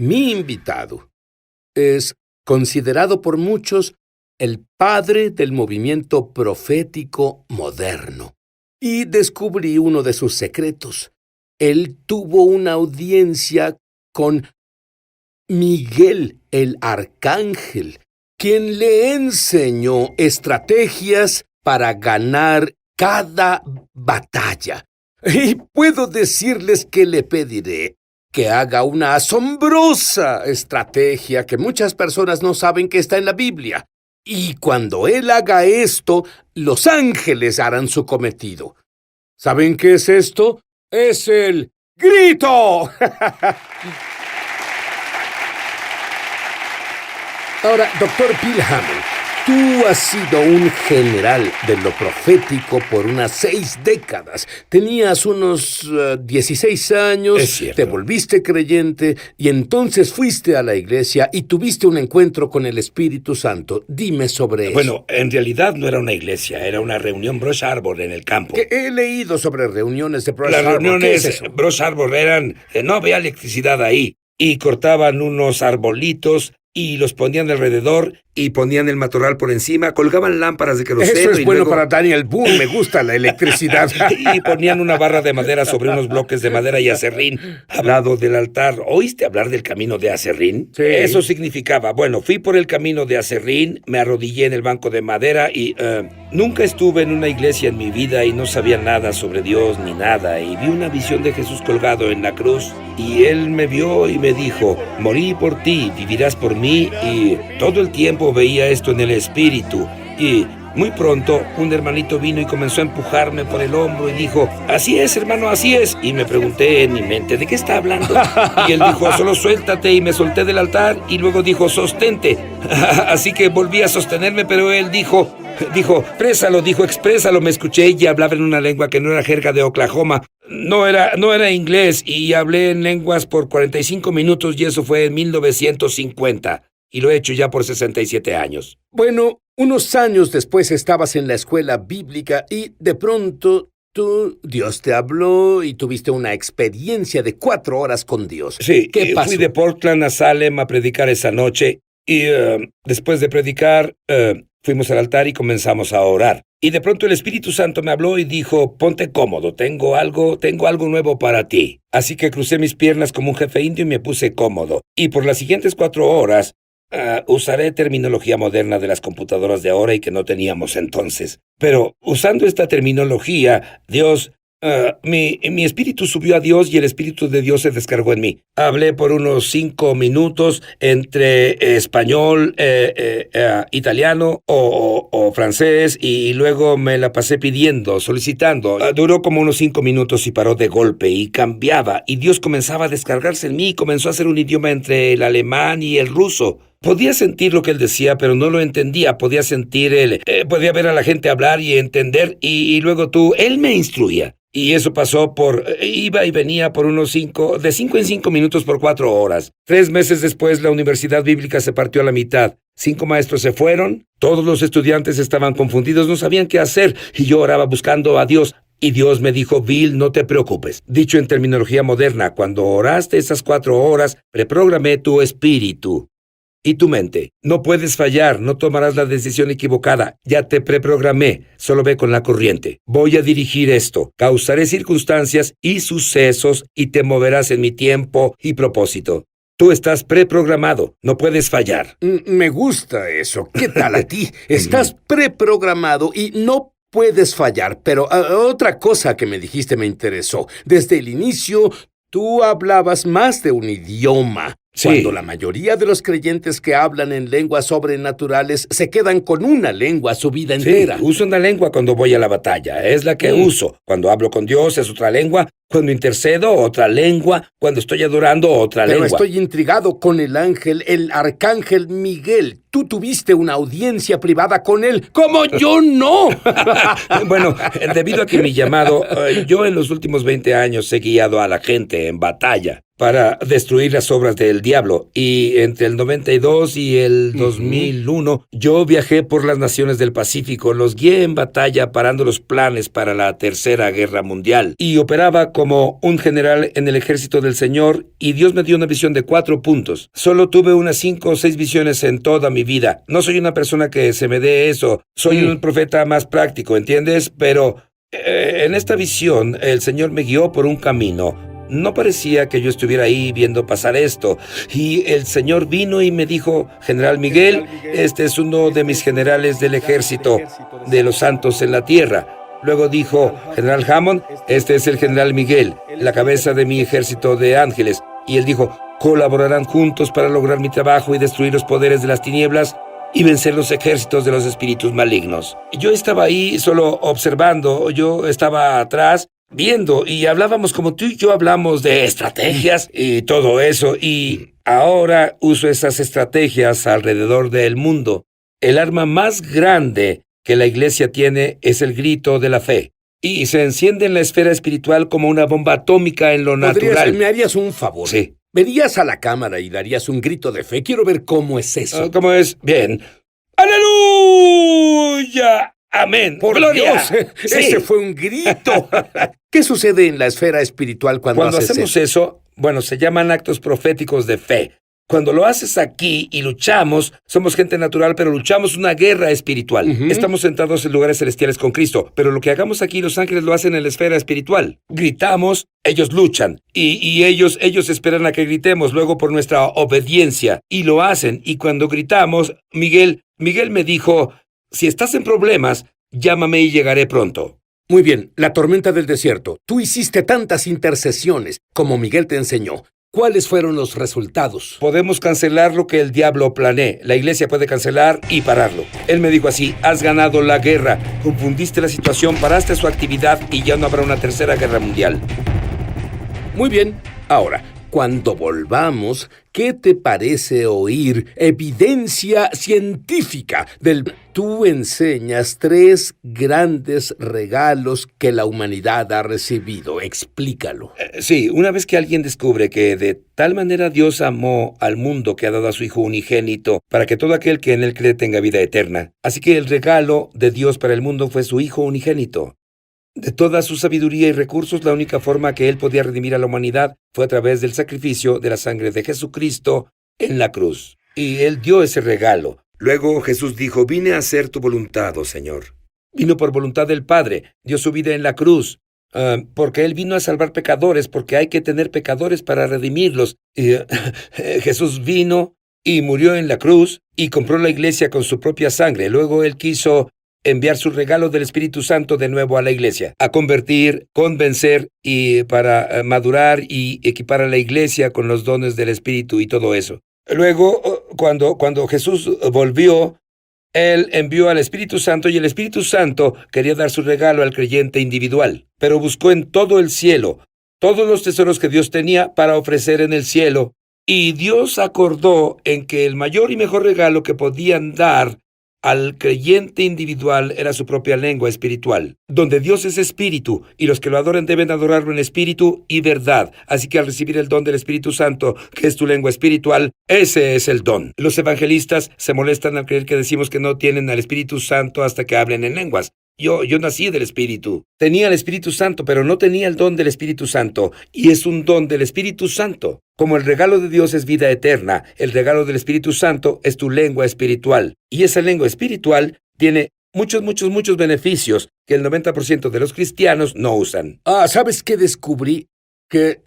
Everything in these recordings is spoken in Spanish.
Mi invitado es considerado por muchos el padre del movimiento profético moderno. Y descubrí uno de sus secretos. Él tuvo una audiencia con Miguel el Arcángel, quien le enseñó estrategias para ganar cada batalla. Y puedo decirles que le pediré que haga una asombrosa estrategia que muchas personas no saben que está en la Biblia. Y cuando él haga esto, los ángeles harán su cometido. ¿Saben qué es esto? ¡Es el grito! Ahora, Dr. Bill Hamon, tú has sido un general de lo profético por unas 6 décadas. Tenías unos 16 años, Es cierto. te volviste creyente y entonces fuiste a la iglesia y tuviste un encuentro con el Espíritu Santo. Dime sobre eso. Bueno, en realidad no era una iglesia, era una reunión Brush Arbor en el campo. Que he leído sobre reuniones de Brush Las Arbor. ¿Qué reuniones es eso? Brush Arbor eran, no había electricidad ahí, y cortaban unos arbolitos y los ponían alrededor y ponían el matorral por encima, colgaban lámparas de queroseno. Eso es y bueno luego- para Daniel Boone, me gusta la electricidad. y ponían una barra de madera sobre unos bloques de madera y acerrín al lado del altar. ¿Oíste hablar del camino de acerrín? Sí. Eso significaba, bueno, fui por el camino de acerrín, me arrodillé en el banco de madera y nunca estuve en una iglesia en mi vida y no sabía nada sobre Dios ni nada, y vi una visión de Jesús colgado en la cruz y él me vio y me dijo, morí por ti, vivirás por mí, y todo el tiempo veía esto en el espíritu. Y muy pronto un hermanito vino y comenzó a empujarme por el hombro y dijo, así es, hermano, así es. Y me pregunté en mi mente, ¿de qué está hablando? Y él dijo, solo suéltate, y me solté del altar y luego dijo, sostente. Así que volví a sostenerme, pero él dijo, exprésalo, exprésalo. Me escuché y hablaba en una lengua que no era jerga de Oklahoma. No era inglés, y hablé en lenguas por 45 minutos y eso fue en 1950. Y lo he hecho ya por 67 años. Bueno, unos años después estabas en la escuela bíblica y de pronto Dios te habló y tuviste una experiencia de 4 horas con Dios. Sí, ¿Qué pasó? fui de Portland a Salem a predicar esa noche y después de predicar fuimos al altar y comenzamos a orar. Y de pronto el Espíritu Santo me habló y dijo, ponte cómodo, tengo algo nuevo para ti. Así que crucé mis piernas como un jefe indio y me puse cómodo. Y por las siguientes 4 horas usaré terminología moderna de las computadoras de ahora y que no teníamos entonces. Pero usando esta terminología, Dios... mi espíritu subió a Dios y el Espíritu de Dios se descargó en mí. Hablé por unos 5 minutos entre español, italiano o francés, y luego me la pasé pidiendo, solicitando. Duró como unos 5 minutos y paró de golpe y cambiaba, y Dios comenzaba a descargarse en mí y comenzó a hacer un idioma entre el alemán y el ruso. Podía sentir lo que él decía, pero no lo entendía. Podía sentir podía ver a la gente hablar y entender, y luego él me instruía. Y eso pasó iba y venía por unos 5 en 5 minutos por 4 horas. 3 meses después, la universidad bíblica se partió a la mitad. 5 maestros se fueron, todos los estudiantes estaban confundidos, no sabían qué hacer, y yo oraba buscando a Dios. Y Dios me dijo, Bill, no te preocupes. Dicho en terminología moderna, cuando oraste esas 4 horas, reprogramé tu espíritu y tu mente. No puedes fallar, no tomarás la decisión equivocada. Ya te preprogramé, solo ve con la corriente. Voy a dirigir esto, causaré circunstancias y sucesos y te moverás en mi tiempo y propósito. Tú estás preprogramado, no puedes fallar. Me gusta eso. ¿Qué tal a ti? Estás preprogramado y no puedes fallar. Pero otra cosa que me dijiste me interesó. Desde el inicio, tú hablabas más de un idioma. Sí. Cuando la mayoría de los creyentes que hablan en lenguas sobrenaturales se quedan con una lengua su vida entera. Sí, uso una lengua cuando voy a la batalla, es la que uso. Cuando hablo con Dios es otra lengua, cuando intercedo otra lengua, cuando estoy adorando otra Pero lengua. estoy intrigado con el arcángel Miguel. Tú tuviste una audiencia privada con él, como yo no. Bueno, debido a que mi llamado, yo en los últimos 20 años he guiado a la gente en batalla. para destruir las obras del diablo. Y entre el 92 y el 2001, yo viajé por las naciones del Pacífico, los guié en batalla parando los planes para la Tercera Guerra Mundial. Y operaba como un general en el ejército del Señor, y Dios me dio una visión de 4 puntos. Solo tuve unas 5 o 6 visiones en toda mi vida. No soy una persona que se me dé eso. Soy un profeta más práctico, ¿entiendes? Pero en esta visión, el Señor me guió por un camino. No parecía que yo estuviera ahí viendo pasar esto. Y el Señor vino y me dijo: General Miguel, este es uno de mis generales del ejército de los santos en la tierra. Luego dijo: General Hammond, este es el General Miguel, la cabeza de mi ejército de ángeles. Y él dijo: colaborarán juntos para lograr mi trabajo y destruir los poderes de las tinieblas y vencer los ejércitos de los espíritus malignos. Yo estaba ahí solo observando, yo estaba atrás viendo, y hablábamos como tú y yo hablamos de estrategias y todo eso, y ahora uso esas estrategias alrededor del mundo. El arma más grande que la iglesia tiene es el grito de la fe, y se enciende en la esfera espiritual como una bomba atómica en lo natural. ¿Me harías un favor? Sí. Verías a la cámara y darías un grito de fe. Quiero ver cómo es eso. ¿Cómo es? Bien. ¡Aleluya! ¡Amén! ¡Por ¡Gloria! Dios! Sí. ¡Ese fue un grito! ¿Qué sucede en la esfera espiritual cuando hacemos eso? Bueno, se llaman actos proféticos de fe. Cuando lo haces aquí y luchamos, somos gente natural, pero luchamos una guerra espiritual. Estamos sentados en lugares celestiales con Cristo, pero lo que hagamos aquí, los ángeles lo hacen en la esfera espiritual. Gritamos, ellos luchan, y ellos esperan a que gritemos, luego por nuestra obediencia, y lo hacen. Y cuando gritamos, Miguel me dijo: si estás en problemas, llámame y llegaré pronto. Muy bien, la tormenta del desierto. Tú hiciste tantas intercesiones como Miguel te enseñó. ¿Cuáles fueron los resultados? Podemos cancelar lo que el diablo planee. La iglesia puede cancelar y pararlo. Él me dijo así: has ganado la guerra, confundiste la situación, paraste su actividad y ya no habrá una tercera guerra mundial. Muy bien. Ahora, cuando volvamos, ¿qué te parece oír evidencia científica del... Tú enseñas 3 grandes regalos que la humanidad ha recibido. Explícalo. Sí, una vez que alguien descubre que de tal manera Dios amó al mundo que ha dado a su Hijo unigénito para que todo aquel que en él cree tenga vida eterna. Así que el regalo de Dios para el mundo fue su Hijo unigénito. De toda su sabiduría y recursos, la única forma que él podía redimir a la humanidad fue a través del sacrificio de la sangre de Jesucristo en la cruz. Y él dio ese regalo. Luego Jesús dijo: vine a hacer tu voluntad, oh Señor. Vino por voluntad del Padre, dio su vida en la cruz, porque él vino a salvar pecadores, porque hay que tener pecadores para redimirlos. Jesús vino y murió en la cruz y compró la iglesia con su propia sangre. Luego él quiso enviar su regalo del Espíritu Santo de nuevo a la iglesia, a convertir, convencer y para madurar y equipar a la iglesia con los dones del Espíritu y todo eso. Luego, cuando Jesús volvió, él envió al Espíritu Santo, y el Espíritu Santo quería dar su regalo al creyente individual, pero buscó en todo el cielo todos los tesoros que Dios tenía para ofrecer en el cielo, y Dios acordó en que el mayor y mejor regalo que podían dar al creyente individual era su propia lengua espiritual, donde Dios es espíritu, y los que lo adoren deben adorarlo en espíritu y verdad. Así que al recibir el don del Espíritu Santo, que es tu lengua espiritual, ese es el don. Los evangelistas se molestan al creer que decimos que no tienen al Espíritu Santo hasta que hablen en lenguas. Yo nací del Espíritu. Tenía el Espíritu Santo, pero no tenía el don del Espíritu Santo. Y es un don del Espíritu Santo. Como el regalo de Dios es vida eterna, el regalo del Espíritu Santo es tu lengua espiritual. Y esa lengua espiritual tiene muchos beneficios que el 90% de los cristianos no usan. ¿Sabes qué descubrí? Que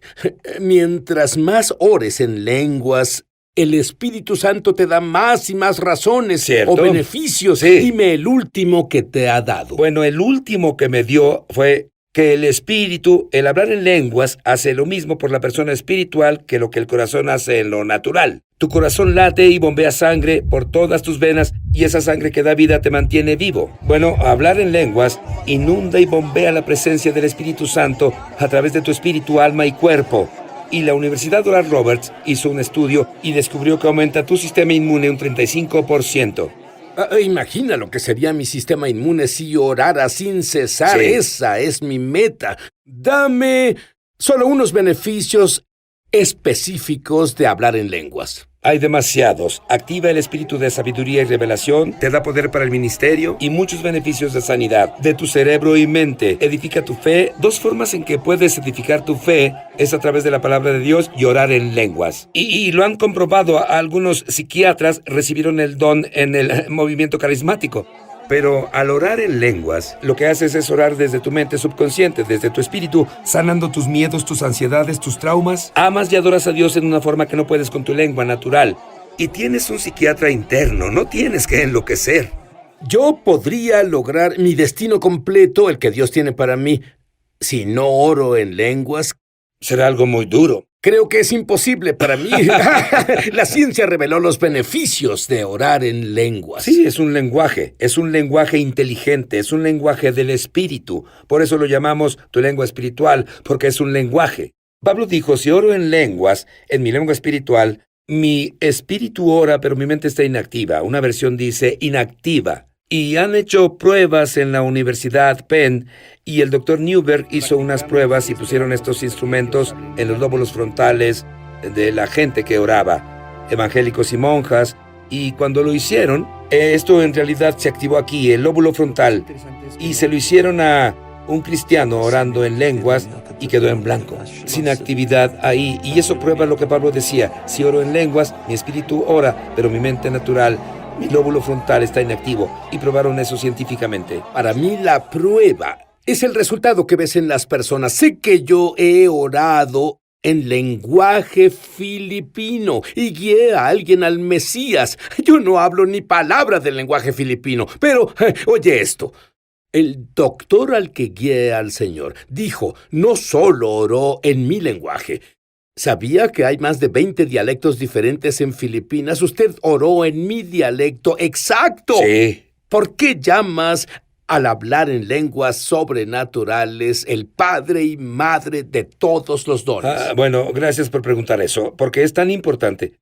mientras más ores en lenguas, el Espíritu Santo te da más y más razones. ¿Cierto? O beneficios. Sí. Dime el último que te ha dado. Bueno, el último que me dio fue que el espíritu, el hablar en lenguas, hace lo mismo por la persona espiritual que lo que el corazón hace en lo natural. Tu corazón late y bombea sangre por todas tus venas, y esa sangre que da vida te mantiene vivo. Bueno, hablar en lenguas inunda y bombea la presencia del Espíritu Santo a través de tu espíritu, alma y cuerpo. Y la Universidad Oral Roberts hizo un estudio y descubrió que aumenta tu sistema inmune un 35%. Imagina lo que sería mi sistema inmune si orara sin cesar. Sí. Esa es mi meta. Dame solo unos beneficios específicos de hablar en lenguas. Hay demasiados. Activa el espíritu de sabiduría y revelación, te da poder para el ministerio y muchos beneficios de sanidad de tu cerebro y mente. Edifica tu fe. Dos formas en que puedes edificar tu fe es a través de la palabra de Dios y orar en lenguas. Y lo han comprobado. Algunos psiquiatras recibieron el don en el movimiento carismático. Pero al orar en lenguas, lo que haces es orar desde tu mente subconsciente, desde tu espíritu, sanando tus miedos, tus ansiedades, tus traumas. Amas y adoras a Dios en una forma que no puedes con tu lengua natural. Y tienes un psiquiatra interno, no tienes que enloquecer. Yo podría lograr mi destino completo, el que Dios tiene para mí, si no oro en lenguas. Será algo muy duro. Creo que es imposible para mí. La ciencia reveló los beneficios de orar en lenguas. Sí, es un lenguaje inteligente, es un lenguaje del espíritu. Por eso lo llamamos tu lengua espiritual, porque es un lenguaje. Pablo dijo, si oro en lenguas, en mi lengua espiritual, mi espíritu ora, pero mi mente está inactiva. Una versión dice inactiva. Y han hecho pruebas en la Universidad Penn, y el Dr. Newberg hizo unas pruebas y pusieron estos instrumentos en los lóbulos frontales de la gente que oraba, evangélicos y monjas, y cuando lo hicieron, esto en realidad se activó aquí, el lóbulo frontal, y se lo hicieron a un cristiano orando en lenguas y quedó en blanco, sin actividad ahí. Y eso prueba lo que Pablo decía, si oro en lenguas, mi espíritu ora, pero mi mente natural, mi lóbulo frontal está inactivo, y probaron eso científicamente. Para mí la prueba es el resultado que ves en las personas. Sé que yo he orado en lenguaje filipino y guié a alguien al Mesías. Yo no hablo ni palabra del lenguaje filipino, pero oye esto. El doctor al que guié al Señor dijo, no solo oró en mi lenguaje. ¿Sabía que hay más de 20 dialectos diferentes en Filipinas? Usted oró en mi dialecto exacto. Sí. ¿Por qué llamas al hablar en lenguas sobrenaturales el padre y madre de todos los dones? Bueno, gracias por preguntar eso, porque es tan importante.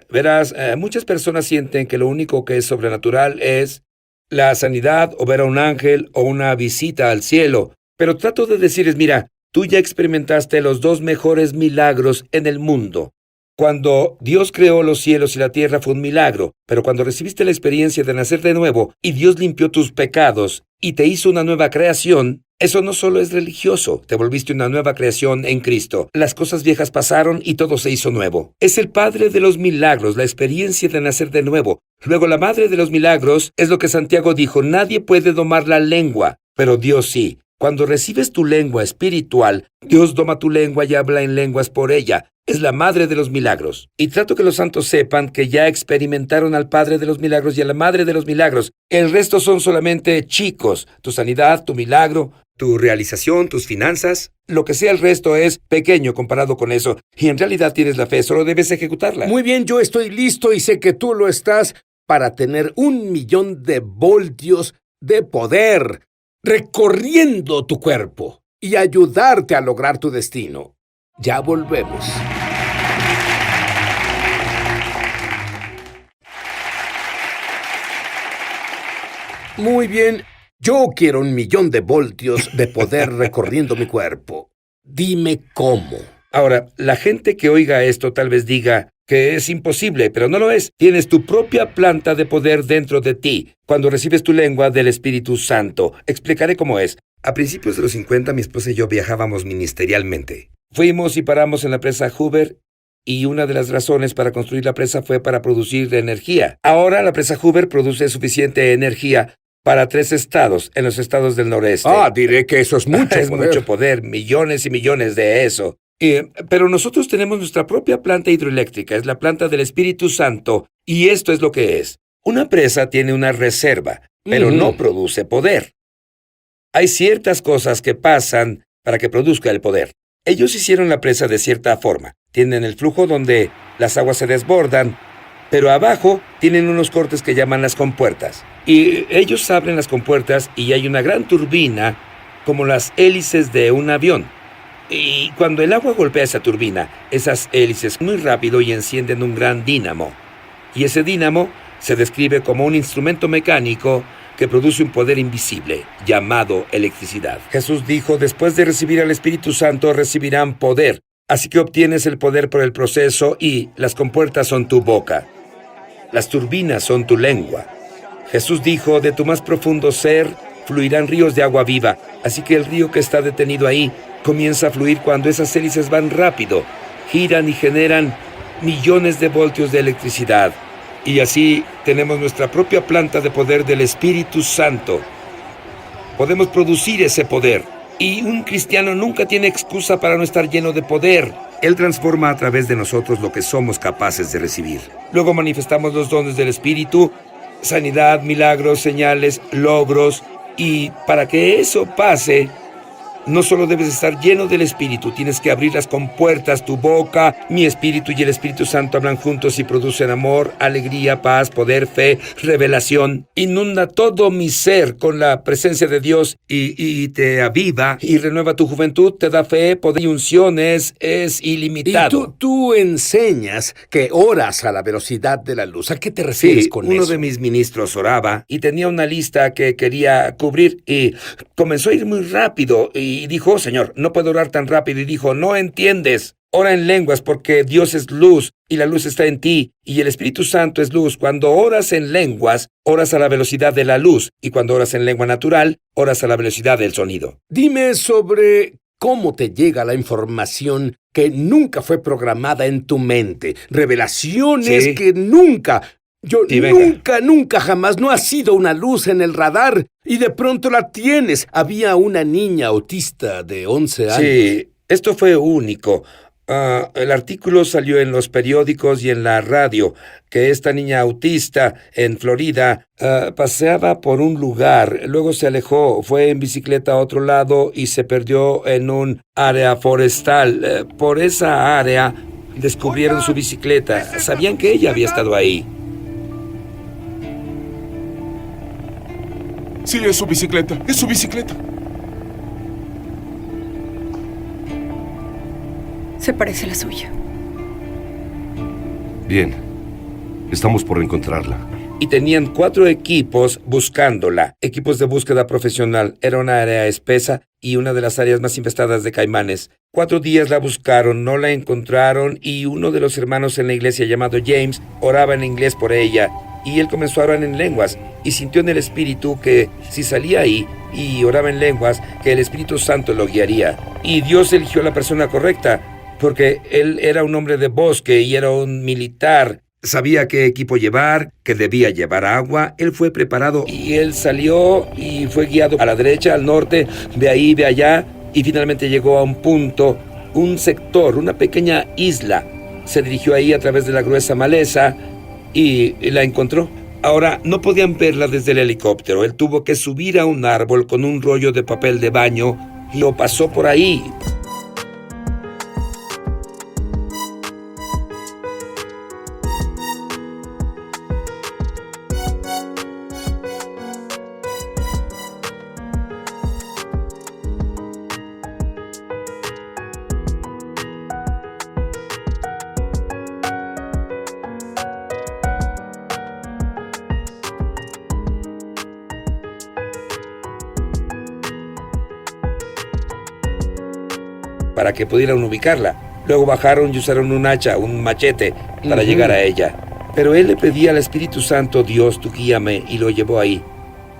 Verás, muchas personas sienten que lo único que es sobrenatural es la sanidad o ver a un ángel o una visita al cielo. Pero trato de decirles, mira, tú ya experimentaste los dos mejores milagros en el mundo. Cuando Dios creó los cielos y la tierra fue un milagro, pero cuando recibiste la experiencia de nacer de nuevo y Dios limpió tus pecados y te hizo una nueva creación, eso no solo es religioso, te volviste una nueva creación en Cristo. Las cosas viejas pasaron y todo se hizo nuevo. Es el Padre de los milagros, la experiencia de nacer de nuevo. Luego la Madre de los milagros es lo que Santiago dijo, nadie puede domar la lengua, pero Dios sí. Cuando recibes tu lengua espiritual, Dios doma tu lengua y habla en lenguas por ella. Es la madre de los milagros. Y trato que los santos sepan que ya experimentaron al Padre de los milagros y a la Madre de los milagros. El resto son solamente chicos. Tu sanidad, tu milagro, tu realización, tus finanzas. Lo que sea el resto es pequeño comparado con eso. Y en realidad tienes la fe, solo debes ejecutarla. Muy bien, yo estoy listo y sé que tú lo estás para tener 1,000,000 de voltios de poder recorriendo tu cuerpo y ayudarte a lograr tu destino. Ya volvemos. Muy bien, yo quiero 1,000,000 de voltios de poder recorriendo mi cuerpo. Dime cómo. Ahora, la gente que oiga esto tal vez diga que es imposible, pero no lo es. Tienes tu propia planta de poder dentro de ti cuando recibes tu lengua del Espíritu Santo. Explicaré cómo es. A principios de los 50, mi esposa y yo viajábamos ministerialmente. Fuimos y paramos en la presa Hoover, y una de las razones para construir la presa fue para producir energía. Ahora la presa Hoover produce suficiente energía para 3 estados, en los estados del noreste. Diré que eso es mucho Es poder. mucho poder, millones y millones de eso. Pero nosotros tenemos nuestra propia planta hidroeléctrica, es la planta del Espíritu Santo, y esto es lo que es. Una presa tiene una reserva, pero no produce poder. Hay ciertas cosas que pasan para que produzca el poder. Ellos hicieron la presa de cierta forma. Tienen el flujo donde las aguas se desbordan, pero abajo tienen unos cortes que llaman las compuertas. Y ellos abren las compuertas y hay una gran turbina, como las hélices de un avión. Y cuando el agua golpea esa turbina, esas hélices muy rápido y encienden un gran dínamo. Y ese dínamo se describe como un instrumento mecánico que produce un poder invisible, llamado electricidad. Jesús dijo, después de recibir al Espíritu Santo, recibirán poder. Así que obtienes el poder por el proceso y las compuertas son tu boca. Las turbinas son tu lengua. Jesús dijo, de tu más profundo ser fluirán ríos de agua viva. Así que el río que está detenido ahí comienza a fluir cuando esas hélices van rápido, giran y generan millones de voltios de electricidad. Y así tenemos nuestra propia planta de poder del Espíritu Santo. Podemos producir ese poder. Y un cristiano nunca tiene excusa para no estar lleno de poder. Él transforma a través de nosotros lo que somos capaces de recibir. Luego manifestamos los dones del Espíritu, sanidad, milagros, señales, logros. Y para que eso pase, no solo debes estar lleno del Espíritu, tienes que abrir las compuertas, tu boca. Mi Espíritu y el Espíritu Santo hablan juntos y producen amor, alegría, paz, poder, fe, revelación. Inunda todo mi ser con la presencia de Dios y te aviva y renueva tu juventud, te da fe, poder y unciones, es ilimitado. Y tú enseñas que oras a la velocidad de la luz. ¿A qué te refieres con eso? Uno de mis ministros oraba y tenía una lista que quería cubrir y comenzó a ir muy rápido y dijo, oh, Señor, no puedo orar tan rápido. Y dijo, no entiendes. Ora en lenguas porque Dios es luz y la luz está en ti y el Espíritu Santo es luz. Cuando oras en lenguas, oras a la velocidad de la luz y cuando oras en lengua natural, oras a la velocidad del sonido. Dime sobre cómo te llega la información que nunca fue programada en tu mente. Revelaciones que nunca... Nunca jamás no ha sido una luz en el radar y de pronto la tienes. Había una niña autista de 11 años. Sí, esto fue único. El artículo salió en los periódicos y en la radio, que esta niña autista en Florida paseaba por un lugar, luego se alejó, fue en bicicleta a otro lado y se perdió en un área forestal. Por esa área descubrieron su bicicleta. Sabían que ella había estado ahí. Sí, es su bicicleta, es su bicicleta. Se parece a la suya. Bien, estamos por encontrarla. Y tenían 4 equipos buscándola, equipos de búsqueda profesional. Era una área espesa y una de las áreas más infestadas de caimanes. 4 días la buscaron, no la encontraron y uno de los hermanos en la iglesia llamado James oraba en inglés por ella. Y él comenzó a orar en lenguas y sintió en el Espíritu que si salía ahí y oraba en lenguas, que el Espíritu Santo lo guiaría. Y Dios eligió a la persona correcta, porque él era un hombre de bosque y era un militar. Sabía qué equipo llevar, que debía llevar agua. Él fue preparado y él salió y fue guiado a la derecha, al norte, de ahí, de allá, y finalmente llegó a un punto, un sector, una pequeña isla. Se dirigió ahí a través de la gruesa maleza y la encontró. Ahora, no podían verla desde el helicóptero. Él tuvo que subir a un árbol con un rollo de papel de baño y lo pasó por ahí. Para que pudieran ubicarla. Luego bajaron y usaron un hacha, un machete, para llegar a ella. Pero él le pedía al Espíritu Santo, Dios, tú guíame, y lo llevó ahí.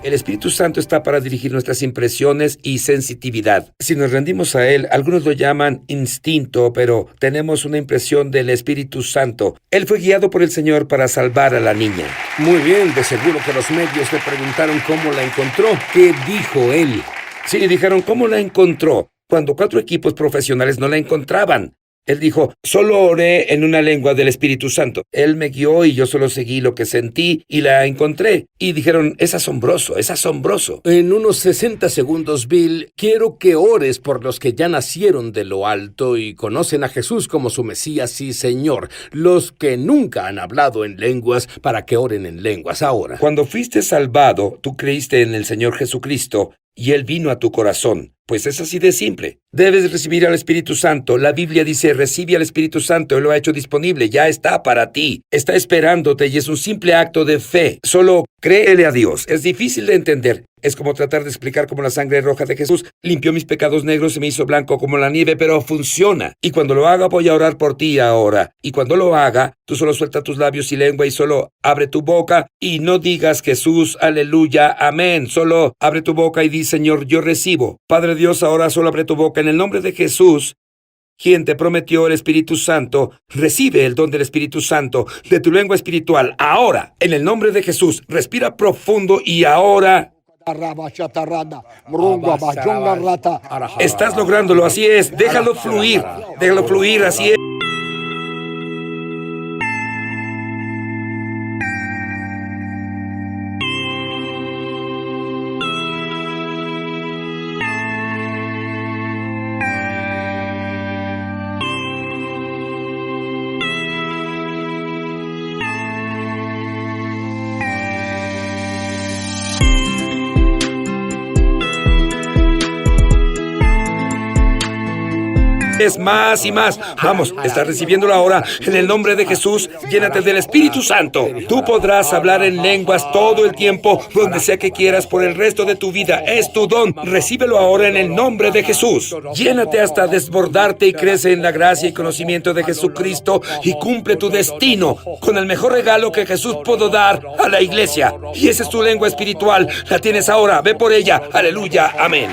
El Espíritu Santo está para dirigir nuestras impresiones y sensitividad. Si nos rendimos a él, algunos lo llaman instinto, pero tenemos una impresión del Espíritu Santo. Él fue guiado por el Señor para salvar a la niña. Muy bien, de seguro que los medios le preguntaron cómo la encontró. ¿Qué dijo él? Sí, dijeron, ¿cómo la encontró? Cuando 4 equipos profesionales no la encontraban. Él dijo, solo oré en una lengua del Espíritu Santo. Él me guió y yo solo seguí lo que sentí y la encontré. Y dijeron, es asombroso, es asombroso. En unos 60 segundos, Bill, quiero que ores por los que ya nacieron de lo alto y conocen a Jesús como su Mesías y Señor. Los que nunca han hablado en lenguas, para que oren en lenguas ahora. Cuando fuiste salvado, tú creíste en el Señor Jesucristo y Él vino a tu corazón. Pues es así de simple. Debes recibir al Espíritu Santo. La Biblia dice, recibe al Espíritu Santo. Él lo ha hecho disponible. Ya está para ti. Está esperándote y es un simple acto de fe. Solo créele a Dios. Es difícil de entender. Es como tratar de explicar cómo la sangre roja de Jesús limpió mis pecados negros y me hizo blanco como la nieve, pero funciona. Y cuando lo haga, voy a orar por ti ahora. Y cuando lo haga, tú solo suelta tus labios y lengua y solo abre tu boca y no digas Jesús, aleluya, amén. Solo abre tu boca y di, Señor, yo recibo. Padre Dios, ahora solo abre tu boca en el nombre de Jesús. Quien te prometió el Espíritu Santo, recibe el don del Espíritu Santo de tu lengua espiritual. Ahora, en el nombre de Jesús, respira profundo y ahora... Estás lográndolo, así es. Déjalo fluir, así es. Es más y más. Vamos, estás recibiéndolo ahora. En el nombre de Jesús, llénate del Espíritu Santo. Tú podrás hablar en lenguas todo el tiempo, donde sea que quieras, por el resto de tu vida. Es tu don. Recíbelo ahora en el nombre de Jesús. Llénate hasta desbordarte y crece en la gracia y conocimiento de Jesucristo y cumple tu destino con el mejor regalo que Jesús pudo dar a la iglesia. Y esa es tu lengua espiritual. La tienes ahora. Ve por ella. Aleluya. Amén.